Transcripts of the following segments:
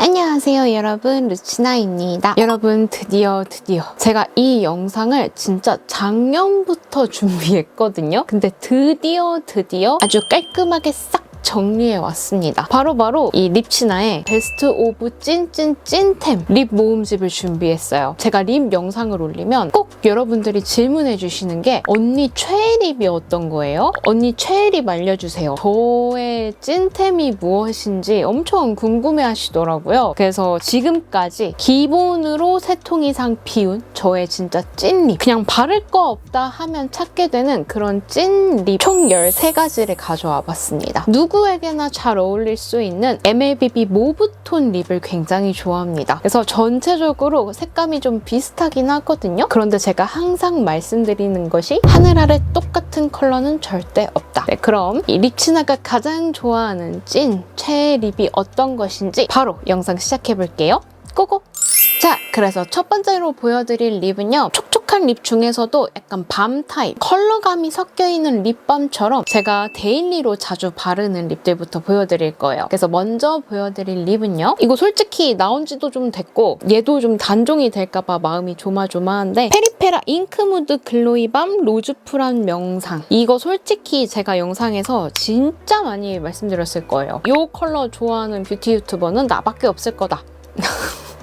안녕하세요 여러분, 루치나입니다. 여러분 드디어 제가 이 영상을 진짜 작년부터 준비했거든요. 근데 드디어 아주 깔끔하게 싹 정리해 왔습니다. 바로 이 립치나의 베스트 오브 찐템 립 모음집을 준비했어요. 제가 립 영상을 올리면 꼭 여러분들이 질문해 주시는 게 언니 최애 립이 어떤 거예요? 언니 최애 립 알려주세요. 저의 찐템이 무엇인지 엄청 궁금해 하시더라고요. 그래서 지금까지 기본으로 3통 이상 비운 저의 진짜 찐립, 그냥 바를 거 없다 하면 찾게 되는 그런 찐립 총 13가지를 가져와 봤습니다. 누구에게나 잘 어울릴 수 있는 MLBB 모브톤 립을 굉장히 좋아합니다. 그래서 전체적으로 색감이 좀 비슷하긴 하거든요. 그런데 제가 항상 말씀드리는 것이 하늘 아래 똑같은 컬러는 절대 없다. 네, 그럼 이 립치나가 가장 좋아하는 찐 최애 립이 어떤 것인지 바로 영상 시작해볼게요. 고고! 자, 그래서 첫 번째로 보여드릴 립은요, 촉촉한 립 중에서도 약간 밤 타입, 컬러감이 섞여있는 립밤처럼 제가 데일리로 자주 바르는 립들부터 보여드릴 거예요. 그래서 먼저 보여드릴 립은요, 이거 솔직히 나온 지도 좀 됐고 얘도 좀 단종이 될까봐 마음이 조마조마한데, 페리페라 잉크무드 글로이밤 로즈푸란 명상. 이거 솔직히 제가 영상에서 진짜 많이 말씀드렸을 거예요. 이 컬러 좋아하는 뷰티 유튜버는 나밖에 없을 거다.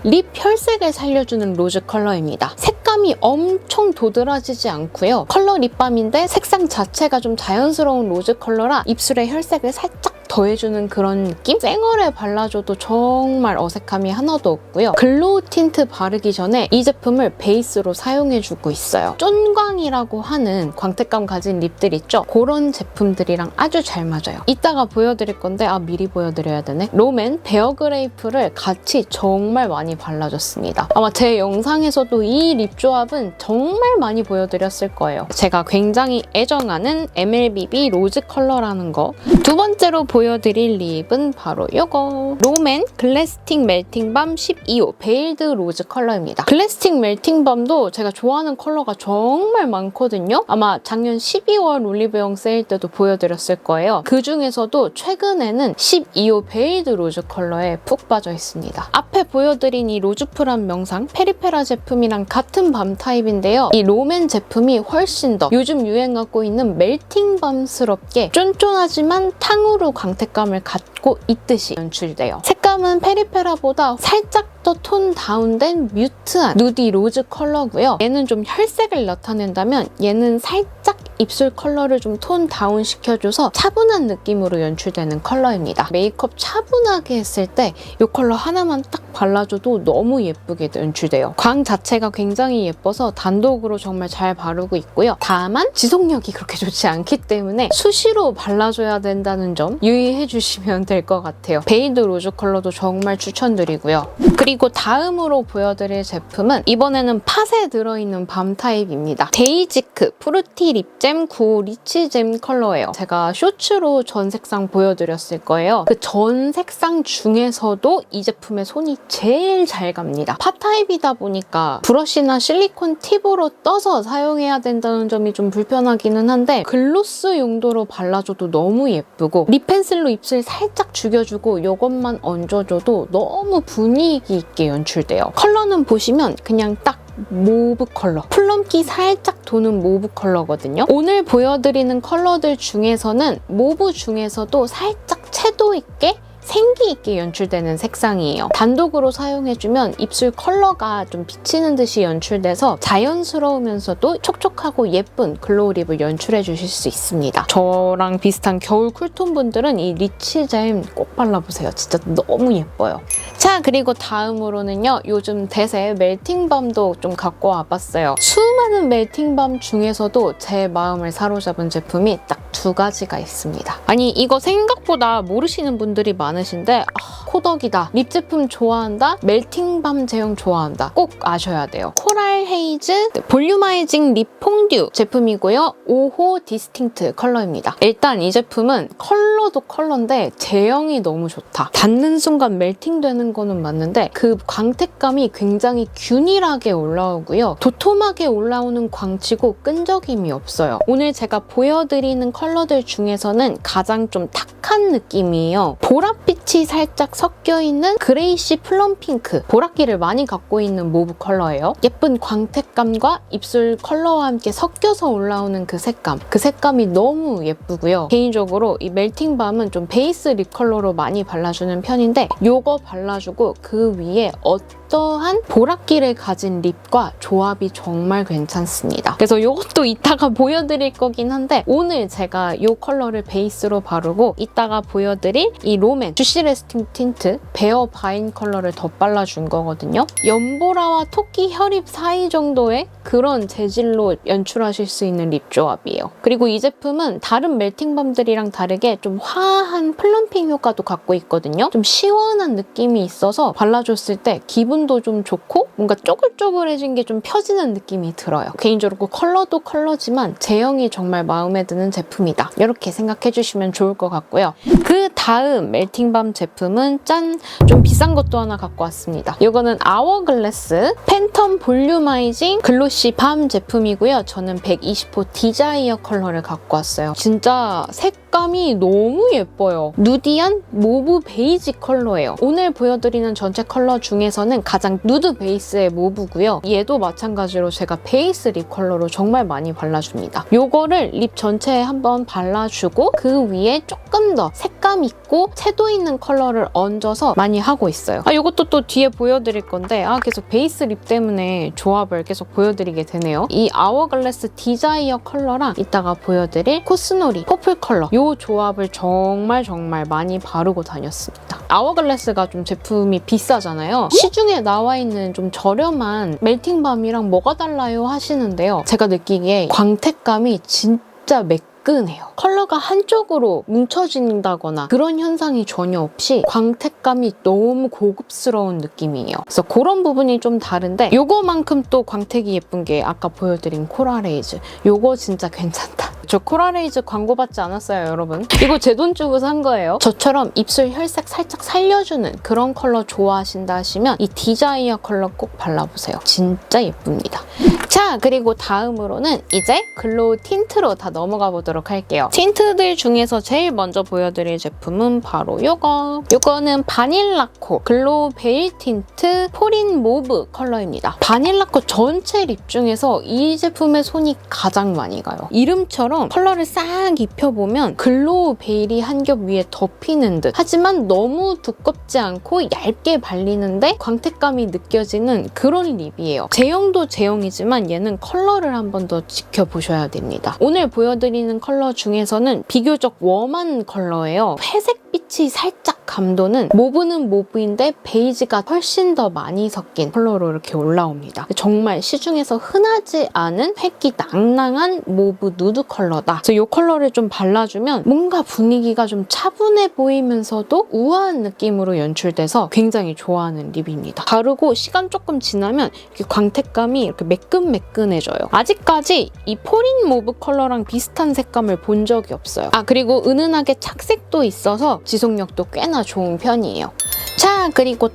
립 혈색을 살려주는 로즈 컬러입니다. 색감이 엄청 도드라지지 않고요. 컬러 립밤인데 색상 자체가 좀 자연스러운 로즈 컬러라 입술에 혈색을 살짝 더해주는 그런 느낌? 생얼에 발라줘도 정말 어색함이 하나도 없고요. 글로우 틴트 바르기 전에 이 제품을 베이스로 사용해주고 있어요. 쫀광이라고 하는 광택감 가진 립들 있죠? 그런 제품들이랑 아주 잘 맞아요. 이따가 보여드릴 건데 미리 보여드려야 되네. 롬앤 베어그레이프를 같이 정말 많이 발라줬습니다. 아마 제 영상에서도 이 립 조합은 정말 많이 보여드렸을 거예요. 제가 굉장히 애정하는 MLBB 로즈 컬러라는 거. 두 번째로 보여드릴 립은 바로 이거, 롬앤 글래스틱 멜팅밤 12호 베일드 로즈 컬러입니다. 글래스틱 멜팅밤도 제가 좋아하는 컬러가 정말 많거든요. 아마 작년 12월 올리브영 세일 때도 보여드렸을 거예요. 그 중에서도 최근에는 12호 베일드 로즈 컬러에 푹 빠져 있습니다. 앞에 보여드린 이 로즈푸란 명상 페리페라 제품이랑 같은 밤 타입인데요. 이 롬앤 제품이 훨씬 더 요즘 유행하고 있는 멜팅밤스럽게 쫀쫀하지만 탕후루 광택감을 갖고 있듯이 연출돼요. 색감은 페리페라보다 살짝 더 톤 다운된 뮤트한 누디 로즈 컬러고요. 얘는 좀 혈색을 나타낸다면 얘는 살짝 입술 컬러를 좀 톤 다운 시켜줘서 차분한 느낌으로 연출되는 컬러입니다. 메이크업 차분하게 했을 때 이 컬러 하나만 딱 발라줘도 너무 예쁘게 연출돼요. 광 자체가 굉장히 예뻐서 단독으로 정말 잘 바르고 있고요. 다만 지속력이 그렇게 좋지 않기 때문에 수시로 발라줘야 된다는 점 유의해주시면 될 것 같아요. 베일드 로즈 컬러도 정말 추천드리고요. 그리고 다음으로 보여드릴 제품은 이번에는 팟에 들어있는 밤 타입입니다. 데이지크 프루티 립잼 9 리치잼 컬러예요. 제가 쇼츠로 전 색상 보여드렸을 거예요. 그 전 색상 중에서도 이 제품의 손이 제일 잘 갑니다. 팟 타입이다 보니까 브러쉬나 실리콘 팁으로 떠서 사용해야 된다는 점이 좀 불편하기는 한데 글로스 용도로 발라줘도 너무 예쁘고 립펜슬로 입술 살짝 죽여주고 이것만 얹어줘도 너무 분위기 있게 연출돼요. 컬러는 보시면 그냥 딱 모브 컬러, 플럼기 살짝 도는 모브 컬러거든요. 오늘 보여드리는 컬러들 중에서는 모브 중에서도 살짝 채도 있게 생기 있게 연출되는 색상이에요. 단독으로 사용해주면 입술 컬러가 좀 비치는 듯이 연출돼서 자연스러우면서도 촉촉하고 예쁜 글로우 립을 연출해 주실 수 있습니다. 저랑 비슷한 겨울 쿨톤 분들은 이 리치잼 꼭 발라보세요. 진짜 너무 예뻐요. 자, 그리고 다음으로는요, 요즘 대세 멜팅밤도 좀 갖고 와봤어요. 수많은 멜팅밤 중에서도 제 마음을 사로잡은 제품이 딱 2가지가 있습니다. 아니, 이거 생각보다 모르시는 분들이 많으신데 코덕이다, 립 제품 좋아한다, 멜팅밤 제형 좋아한다, 꼭 아셔야 돼요. 코랄 헤이즈 볼륨아이징 립 퐁듀 제품이고요. 5호 디스팅트 컬러입니다. 일단 이 제품은 컬러도 컬러인데 제형이 너무 좋다. 닿는 순간 멜팅되는 거는 맞는데 그 광택감이 굉장히 균일하게 올라오고요. 도톰하게 올라오는 광치고 끈적임이 없어요. 오늘 제가 보여드리는 컬러들 중에서는 가장 좀 탁한 느낌이에요. 보랏빛 햇빛이 살짝 섞여있는 그레이시 플럼핑크, 보랏기를 많이 갖고 있는 모브 컬러예요. 예쁜 광택감과 입술 컬러와 함께 섞여서 올라오는 그 색감이 너무 예쁘고요. 개인적으로 이 멜팅밤은 좀 베이스 립 컬러로 많이 발라주는 편인데 요거 발라주고 그 위에 어떠한 보랏기를 가진 립과 조합이 정말 괜찮습니다. 그래서 이것도 이따가 보여드릴 거긴 한데 오늘 제가 이 컬러를 베이스로 바르고 이따가 보여드릴 이 롬앤 주시 레스팅 틴트 베어 바인 컬러를 덧발라준 거거든요. 연보라와 토끼 혈입 사이 정도의 그런 재질로 연출하실 수 있는 립 조합이에요. 그리고 이 제품은 다른 멜팅밤들이랑 다르게 좀 화한 플럼핑 효과도 갖고 있거든요. 좀 시원한 느낌이 있어서 발라줬을 때 기분도 좀 좋고 뭔가 쪼글쪼글해진 게 좀 펴지는 느낌이 들어요. 개인적으로 컬러도 컬러지만 제형이 정말 마음에 드는 제품이다. 이렇게 생각해 주시면 좋을 것 같고요. 그 다음 멜팅밤 제품은 짠! 좀 비싼 것도 하나 갖고 왔습니다. 이거는 아워글래스 팬텀 볼륨아이징 글로시 밤 제품이고요. 저는 120호 디자이어 컬러를 갖고 왔어요. 진짜 색감이 너무 예뻐요. 누디한 모브 베이지 컬러예요. 오늘 보여드리는 전체 컬러 중에서는 가장 누드 베이스의 모브고요. 얘도 마찬가지로 제가 베이스 립 컬러로 정말 많이 발라줍니다. 요거를 립 전체에 한번 발라주고 그 위에 조금 더 색감 있고 채도 있는 컬러를 얹어서 많이 하고 있어요. 요것도 또 뒤에 보여드릴 건데 계속 베이스 립 때문에 조합을 계속 보여드리게 되네요. 이 아워글래스 디자이어 컬러랑 이따가 보여드릴 코스놀이 퍼플 컬러 요 조합을 정말 많이 바르고 다녔습니다. 아워글래스가 좀 제품이 비싸잖아요. 시중에 나와 있는 좀 저렴한 멜팅밤이랑 뭐가 달라요 하시는데요. 제가 느끼기에 광택감이 진짜 매끈해요. 컬러가 한쪽으로 뭉쳐진다거나 그런 현상이 전혀 없이 광택감이 너무 고급스러운 느낌이에요. 그래서 그런 부분이 좀 다른데 요거만큼 또 광택이 예쁜 게 아까 보여드린 코랄레이즈. 요거 진짜 괜찮다. 저 코랄레이즈 광고 받지 않았어요, 여러분. 이거 제 돈 주고 산 거예요. 저처럼 입술 혈색 살짝 살려주는 그런 컬러 좋아하신다 하시면 이 디자이어 컬러 꼭 발라보세요. 진짜 예쁩니다. 자, 그리고 다음으로는 이제 글로우 틴트로 다 넘어가 보도록 할게요. 틴트들 중에서 제일 먼저 보여드릴 제품은 바로 요거는 바닐라코 글로우 베일 틴트 포린 모브 컬러입니다. 바닐라코 전체 립 중에서 이 제품의 손이 가장 많이 가요. 이름처럼 컬러를 싹 입혀보면 글로우 베일이 한 겹 위에 덮이는 듯 하지만 너무 두껍지 않고 얇게 발리는데 광택감이 느껴지는 그런 립이에요. 제형도 제형이지만 얘는 컬러를 한 번 더 지켜보셔야 됩니다. 오늘 보여드리는 컬러 중에서는 비교적 웜한 컬러예요. 회색빛이 살짝 감도는 모브는 모브인데 베이지가 훨씬 더 많이 섞인 컬러로 이렇게 올라옵니다. 정말 시중에서 흔하지 않은 획기 낭낭한 모브 누드 컬러다. 그래서 이 컬러를 좀 발라주면 뭔가 분위기가 좀 차분해 보이면서도 우아한 느낌으로 연출돼서 굉장히 좋아하는 립입니다. 바르고 시간 조금 지나면 이렇게 광택감이 이렇게 매끈매끈해져요. 아직까지 이 포린 모브 컬러랑 비슷한 색감을 본 적이 없어요. 그리고 은은하게 착색도 있어서 지속력도 꽤나 좋은 편이에요. 자, 그리고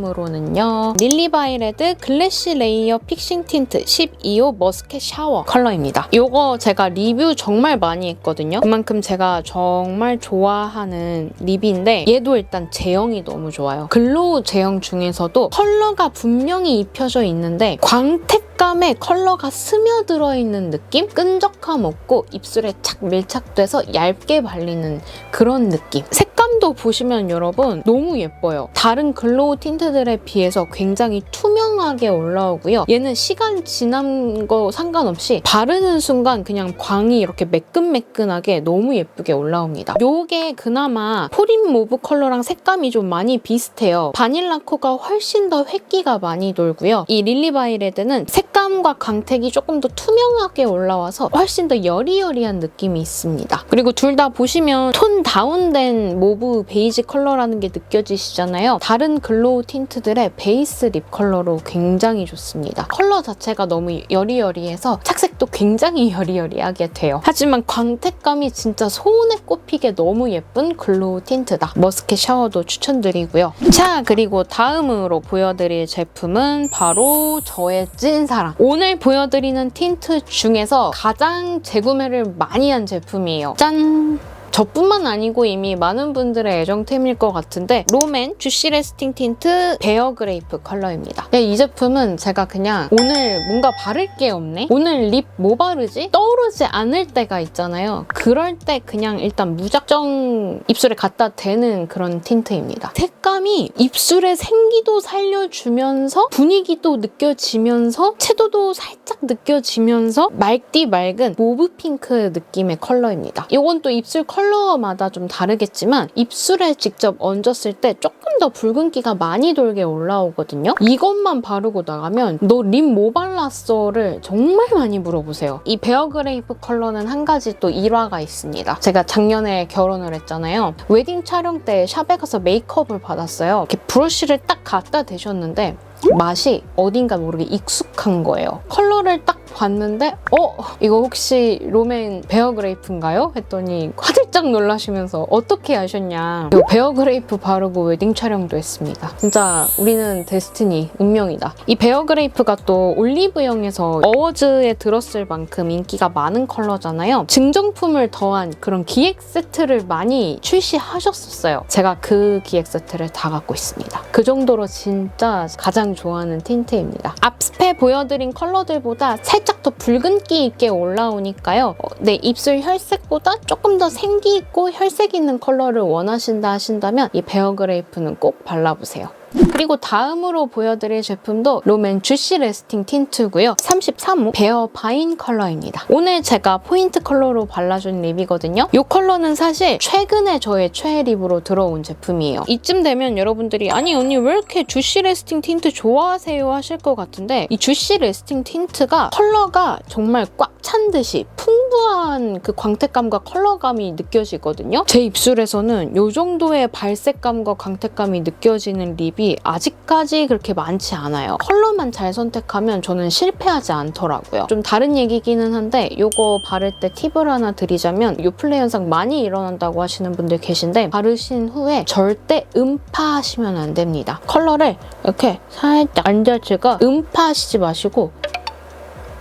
다음으로는요. 릴리바이레드 글래시 레이어 픽싱 틴트 12호 머스켓 샤워 컬러입니다. 이거 제가 리뷰 정말 많이 했거든요. 그만큼 제가 정말 좋아하는 립인데 얘도 일단 제형이 너무 좋아요. 글로우 제형 중에서도 컬러가 분명히 입혀져 있는데 광택감에 컬러가 스며들어 있는 느낌? 끈적함 없고 입술에 착 밀착돼서 얇게 발리는 그런 느낌. 색감도 보시면 여러분 너무 예뻐요. 다른 글로우 틴트들에 비해서 굉장히 투명하게 올라오고요. 얘는 시간 지난 거 상관없이 바르는 순간 그냥 광이 이렇게 매끈매끈하게 너무 예쁘게 올라옵니다. 요게 그나마 포린 모브 컬러랑 색감이 좀 많이 비슷해요. 바닐라코가 훨씬 더 획기가 많이 돌고요. 이 릴리바이레드는 색감과 광택이 조금 더 투명하게 올라와서 훨씬 더 여리여리한 느낌이 있습니다. 그리고 둘 다 보시면 톤 다운된 모브 베이지 컬러라는 게 느껴지시잖아요. 다른 글로우 틴트들의 베이스 립 컬러로 굉장히 좋습니다. 컬러 자체가 너무 여리여리해서 착색도 굉장히 여리여리하게 돼요. 하지만 광택감이 진짜 손에 꼽히게 너무 예쁜 글로우 틴트다. 머스켓 샤워도 추천드리고요. 자, 그리고 다음으로 보여드릴 제품은 바로 저의 찐사랑. 오늘 보여드리는 틴트 중에서 가장 재구매를 많이 한 제품이에요. 짠! 저뿐만 아니고 이미 많은 분들의 애정템일 것 같은데 롬앤 주시 레스팅 틴트 베어 그레이프 컬러입니다. 이 제품은 제가 그냥 오늘 뭔가 바를 게 없네? 오늘 립 뭐 바르지? 떠오르지 않을 때가 있잖아요. 그럴 때 그냥 일단 무작정 입술에 갖다 대는 그런 틴트입니다. 색감이 입술의 생기도 살려주면서 분위기도 느껴지면서 채도도 살짝 느껴지면서 맑디 맑은 모브 핑크 느낌의 컬러입니다. 이건 또 입술 컬러마다 좀 다르겠지만 입술에 직접 얹었을 때 조금 더 붉은기가 많이 돌게 올라오거든요. 이것만 바르고 나가면 너 립 뭐 발랐어?를 정말 많이 물어보세요. 이 베어 그레이프 컬러는 한 가지 또 일화가 있습니다. 제가 작년에 결혼을 했잖아요. 웨딩 촬영 때 샵에 가서 메이크업을 받았어요. 이렇게 브러쉬를 딱 갖다 대셨는데 맛이 어딘가 모르게 익숙한 거예요. 컬러를 딱 봤는데 이거 혹시 롬앤 베어 그레이프인가요? 했더니 화들짝 놀라시면서 어떻게 아셨냐. 이 베어 그레이프 바르고 웨딩 촬영도 했습니다. 진짜 우리는 데스티니, 운명이다. 이 베어 그레이프가 또 올리브영에서 어워즈에 들었을 만큼 인기가 많은 컬러잖아요. 증정품을 더한 그런 기획 세트를 많이 출시하셨었어요. 제가 그 기획 세트를 다 갖고 있습니다. 그 정도로 진짜 가장 좋아하는 틴트입니다. 앞에 보여드린 컬러들보다 살짝 더 붉은기 있게 올라오니까요. 내 입술 혈색보다 조금 더 생기 있고 혈색 있는 컬러를 원하신다 하신다면 이 베어 그레이프는 꼭 발라보세요. 그리고 다음으로 보여드릴 제품도 롬앤 주시 레스팅 틴트고요. 33호 베어 바인 컬러입니다. 오늘 제가 포인트 컬러로 발라준 립이거든요. 이 컬러는 사실 최근에 저의 최애 립으로 들어온 제품이에요. 이쯤 되면 여러분들이 아니 언니 왜 이렇게 주시 레스팅 틴트 좋아하세요 하실 것 같은데 이 주시 레스팅 틴트가 컬러가 정말 꽉 찬 듯이 풍부한 그 광택감과 컬러감이 느껴지거든요. 제 입술에서는 이 정도의 발색감과 광택감이 느껴지는 립이 아직까지 그렇게 많지 않아요. 컬러만 잘 선택하면 저는 실패하지 않더라고요. 좀 다른 얘기기는 한데 이거 바를 때 팁을 하나 드리자면 요플레 현상 많이 일어난다고 하시는 분들 계신데 바르신 후에 절대 음파하시면 안 됩니다. 컬러를 이렇게 살짝 얹어주고 음파하시지 마시고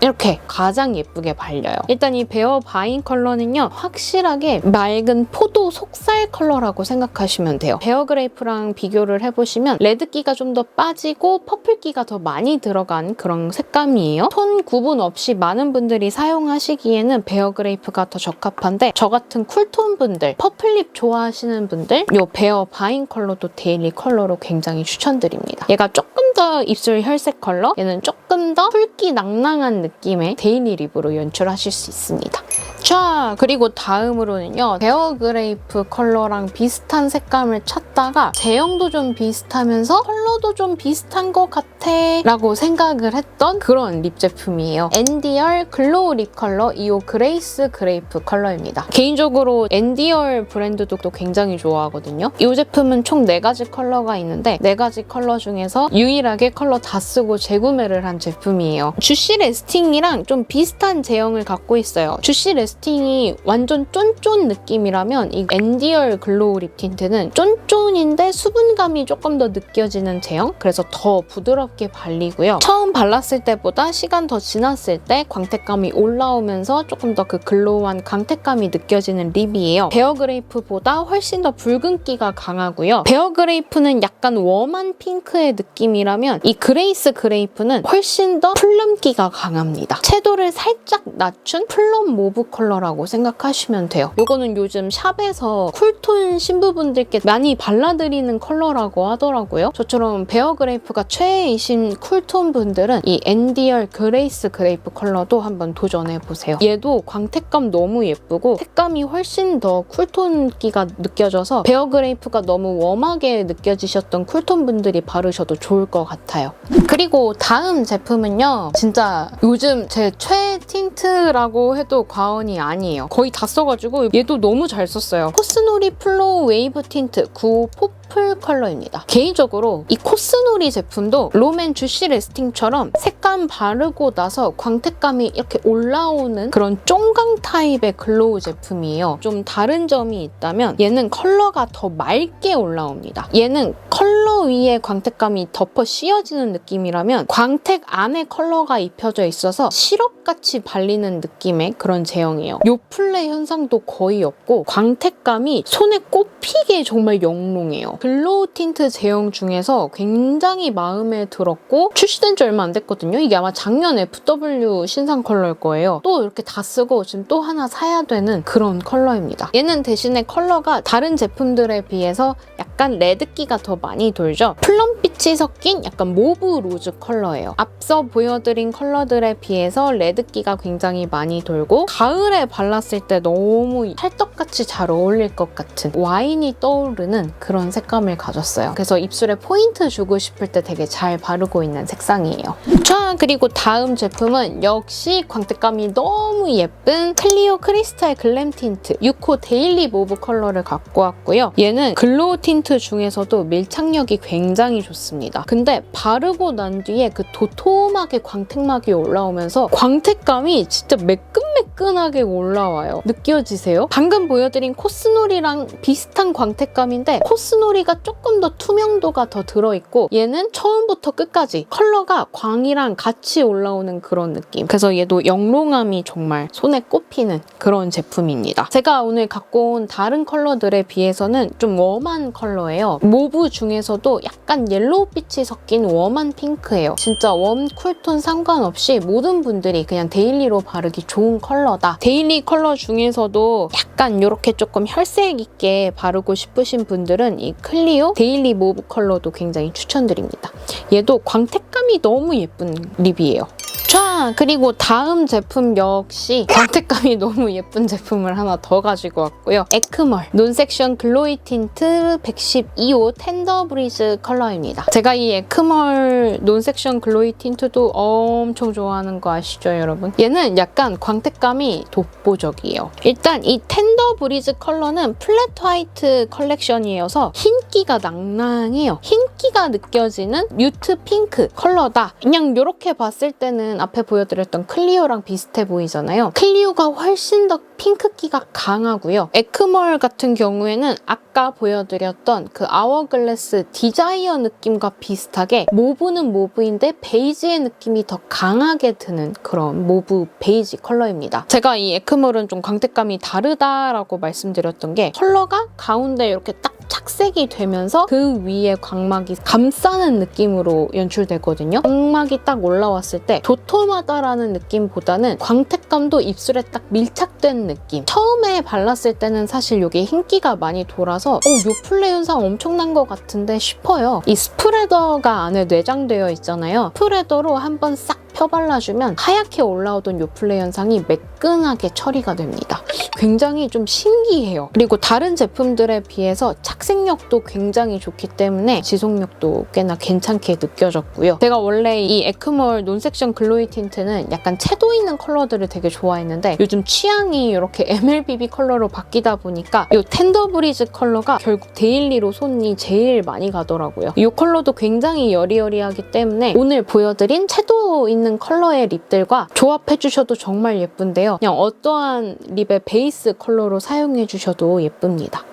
이렇게 가장 예쁘게 발려요. 일단 이 베어 바인 컬러는요. 확실하게 맑은 포도 속살 컬러라고 생각하시면 돼요. 베어 그레이프랑 비교를 해보시면 레드기가 좀 더 빠지고 퍼플기가 더 많이 들어간 그런 색감이에요. 톤 구분 없이 많은 분들이 사용하시기에는 베어 그레이프가 더 적합한데 저 같은 쿨톤 분들, 퍼플립 좋아하시는 분들 이 베어 바인 컬러도 데일리 컬러로 굉장히 추천드립니다. 얘가 조금 더 입술 혈색 컬러, 얘는 조금 더 붉기 낭낭한 느낌의 데일리 립으로 연출하실 수 있습니다. 자, 그리고 다음으로는요. 베어 그레이프 컬러랑 비슷한 색감을 찾다가 제형도 좀 비슷하면서 컬러도 좀 비슷한 것 같아 라고 생각을 했던 그런 립 제품이에요. 엔디얼 글로우 립 컬러 2호 그레이스 그레이프 컬러입니다. 개인적으로 엔디얼 브랜드도 굉장히 좋아하거든요. 이 제품은 총 4가지 컬러가 있는데 4가지 컬러 중에서 유일하게 컬러 다 쓰고 재구매를 한 제품이에요. 주시 레스팅이랑 좀 비슷한 제형을 갖고 있어요. 주시 레스팅이 완전 쫀쫀 느낌이라면 이 엔디얼 글로우 립 틴트는 쫀쫀인데 수분감이 조금 더 느껴지는 제형, 그래서 더 부드럽게 발리고요. 처음 발랐을 때보다 시간 더 지났을 때 광택감이 올라오면서 조금 더 그 글로우한 광택감이 느껴지는 립이에요. 베어 그레이프보다 훨씬 더 붉은기가 강하고요. 베어 그레이프는 약간 웜한 핑크의 느낌이라면 이 그레이스 그레이프는 훨씬 더 플럼기가 강합니다. 채도를 살짝 낮춘 플럼 모브 컬러라고 생각하시면 돼요. 이거는 요즘 샵에서 쿨톤 신부분들께 많이 발라드리는 컬러라고 하더라고요. 저처럼 베어 그레이프가 최애이신 쿨톤 분들은 이 엔디얼 그레이스 그레이프 컬러도 한번 도전해보세요. 얘도 광택감 너무 예쁘고 색감이 훨씬 더 쿨톤기가 느껴져서 베어 그레이프가 너무 웜하게 느껴지셨던 쿨톤 분들이 바르셔도 좋을 것 같아요. 그리고 다음 제품은요. 진짜 요즘 제 최애 틴트라고 해도 과언이 아니에요. 거의 다 써가지고 얘도 너무 잘 썼어요. 코스놀이 플로우 웨이브 틴트 9호 퍼플 컬러입니다. 개인적으로 이 코스놀이 제품도 롬앤 주시 레스팅처럼 색감 바르고 나서 광택감이 이렇게 올라오는 그런 쫑강 타입의 글로우 제품이에요. 좀 다른 점이 있다면 얘는 컬러가 더 맑게 올라옵니다. 얘는 컬러 위에 광택감이 덮어 씌워지는 느낌이라면 광택 안에 컬러가 입혀져 있어서 시럽같이 발리는 느낌의 그런 제형이에요. 요플레 현상도 거의 없고 광택감이 손에 꼽히게 정말 영롱해요. 글로우 틴트 제형 중에서 굉장히 마음에 들었고 출시된 지 얼마 안 됐거든요. 이게 아마 작년 FW 신상 컬러일 거예요. 또 이렇게 다 쓰고 지금 또 하나 사야 되는 그런 컬러입니다. 얘는 대신에 컬러가 다른 제품들에 비해서 약간 레드기가 더 많이 돌죠. 플럼빛이 섞인 약간 모브 로즈 컬러예요. 앞서 보여드린 컬러들에 비해서 레드기가 굉장히 많이 돌고 가을에 발랐을 때 너무 찰떡같이 잘 어울릴 것 같은 와인이 떠오르는 그런 색감을 가졌어요. 그래서 입술에 포인트 주고 싶을 때 되게 잘 바르고 있는 색상이에요. 자, 그리고 다음 제품은 역시 광택감이 너무 예쁜 클리오 크리스탈 글램 틴트 6호 데일리 모브 컬러를 갖고 왔고요. 얘는 글로우 틴트 중에서도 밀착력이 굉장히 좋습니다. 근데 바르고 난 뒤에 그 도톰하게 광택막이 올라오면서 광택감이 진짜 매끈매끈하게 올라와요. 느껴지세요? 방금 보여드린 코스놀이랑 비슷한 광택감인데 코스놀이가 조금 더 투명도가 더 들어있고 얘는 처음부터 끝까지 컬러가 광이랑 같이 올라오는 그런 느낌. 그래서 얘도 영롱함이 정말 손에 꼽히는 그런 제품입니다. 제가 오늘 갖고 온 다른 컬러들에 비해서는 좀 웜한 컬러예요. 모브 중에서도 약간 옐로우빛이 섞인 웜한 핑크예요. 진짜 웜, 쿨톤 상관없이 모든 분들이 그냥 데일리로 바르기 좋은 컬러다. 데일리 컬러 중에서도 약간 이렇게 조금 혈색 있게 바르고 싶으신 분들은 이 클리오 데일리 모브 컬러도 굉장히 추천드립니다. 얘도 광택감이 너무 예쁜 립이에요. 자, 그리고 다음 제품 역시 광택감이 너무 예쁜 제품을 하나 더 가지고 왔고요. 에크멀 논섹션 글로이 틴트 112호 텐더 브리즈 컬러입니다. 제가 이 에크멀 논섹션 글로이 틴트도 엄청 좋아하는 거 아시죠, 여러분? 얘는 약간 광택감이 독보적이에요. 일단 이 텐더 브리즈 컬러는 플랫 화이트 컬렉션이어서 흰기가 낭낭해요. 흰기가 느껴지는 뮤트 핑크 컬러다. 그냥 이렇게 봤을 때는 앞에 보여드렸던 클리오랑 비슷해 보이잖아요. 클리오가 훨씬 더 핑크기가 강하고요. 에크멀 같은 경우에는 아까 보여드렸던 그 아워글래스 디자이어 느낌과 비슷하게 모브는 모브인데 베이지의 느낌이 더 강하게 드는 그런 모브 베이지 컬러입니다. 제가 이 에크멀은 좀 광택감이 다르다라고 말씀드렸던 게 컬러가 가운데 이렇게 딱 착색이 되면서 그 위에 광막이 감싸는 느낌으로 연출되거든요. 광막이 딱 올라왔을 때 도톰하다라는 느낌보다는 광택감도 입술에 딱 밀착된 느낌. 처음에 발랐을 때는 사실 여기 흰기가 많이 돌아서 요플레 현상 엄청난 것 같은데 싶어요. 이 스프레더가 안에 내장되어 있잖아요. 스프레더로 한번 싹 펴발라주면 하얗게 올라오던 요플레 현상이 매끈하게 처리가 됩니다. 굉장히 좀 신기해요. 그리고 다른 제품들에 비해서 착색력도 굉장히 좋기 때문에 지속력도 꽤나 괜찮게 느껴졌고요. 제가 원래 이 에크멀 논섹션 글로이 틴트는 약간 채도 있는 컬러들을 되게 좋아했는데 요즘 취향이 이렇게 MLBB 컬러로 바뀌다 보니까 이 텐더 브리즈 컬러가 결국 데일리로 손이 제일 많이 가더라고요. 이 컬러도 굉장히 여리여리하기 때문에 오늘 보여드린 채도 있는 컬러의 립들과 조합해주셔도 정말 예쁜데요. 그냥 어떠한 립의 베이스 컬러로 사용해주셔도 예쁩니다.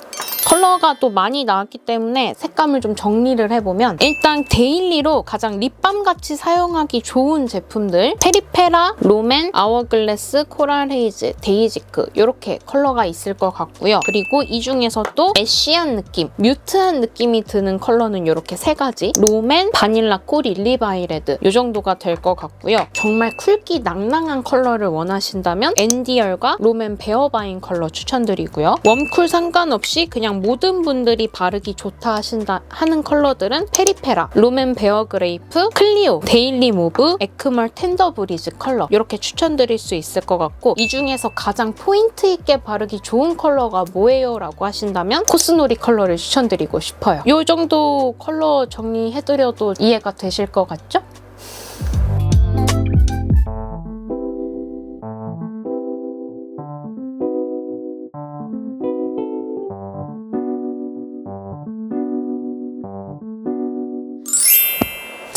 컬러가 또 많이 나왔기 때문에 색감을 좀 정리를 해보면 일단 데일리로 가장 립밤같이 사용하기 좋은 제품들 페리페라, 롬앤, 아워글래스, 코랄 헤이즈, 데이지크 이렇게 컬러가 있을 것 같고요. 그리고 이 중에서도 애쉬한 느낌, 뮤트한 느낌이 드는 컬러는 이렇게 세 가지 롬앤, 바닐라코, 릴리바이레드 이 정도가 될 것 같고요. 정말 쿨기 낭낭한 컬러를 원하신다면 엔디얼과 롬앤 베어바인 컬러 추천드리고요. 웜쿨 상관없이 그냥 모든 분들이 바르기 좋다 하는 컬러들은 페리페라, 롬앤 베어 그레이프, 클리오, 데일리 모브, 에크멀 텐더 브리즈 컬러 이렇게 추천드릴 수 있을 것 같고 이 중에서 가장 포인트 있게 바르기 좋은 컬러가 뭐예요? 라고 하신다면 코스놀이 컬러를 추천드리고 싶어요. 이 정도 컬러 정리해드려도 이해가 되실 것 같죠?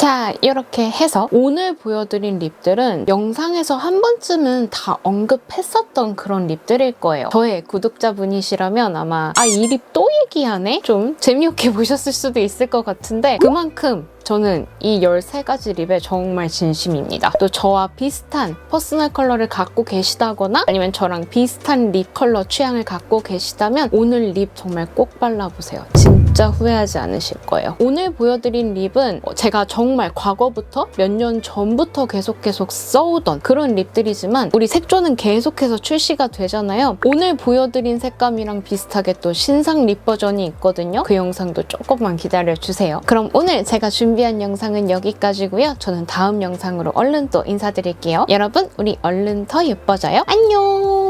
자, 이렇게 해서 오늘 보여드린 립들은 영상에서 한 번쯤은 다 언급했었던 그런 립들일 거예요. 저의 구독자분이시라면 아마 이 립 또 얘기하네? 좀 재미없게 보셨을 수도 있을 것 같은데 그만큼 저는 이 13가지 립에 정말 진심입니다. 또 저와 비슷한 퍼스널 컬러를 갖고 계시다거나 아니면 저랑 비슷한 립 컬러 취향을 갖고 계시다면 오늘 립 정말 꼭 발라보세요. 진짜 후회하지 않으실 거예요. 오늘 보여드린 립은 제가 정말 과거부터 몇 년 전부터 계속 써오던 그런 립들이지만 우리 색조는 계속해서 출시가 되잖아요. 오늘 보여드린 색감이랑 비슷하게 또 신상 립 버전이 있거든요. 그 영상도 조금만 기다려주세요. 그럼 오늘 제가 준비한 영상은 여기까지고요. 저는 다음 영상으로 얼른 또 인사드릴게요. 여러분, 우리 얼른 더 예뻐져요. 안녕!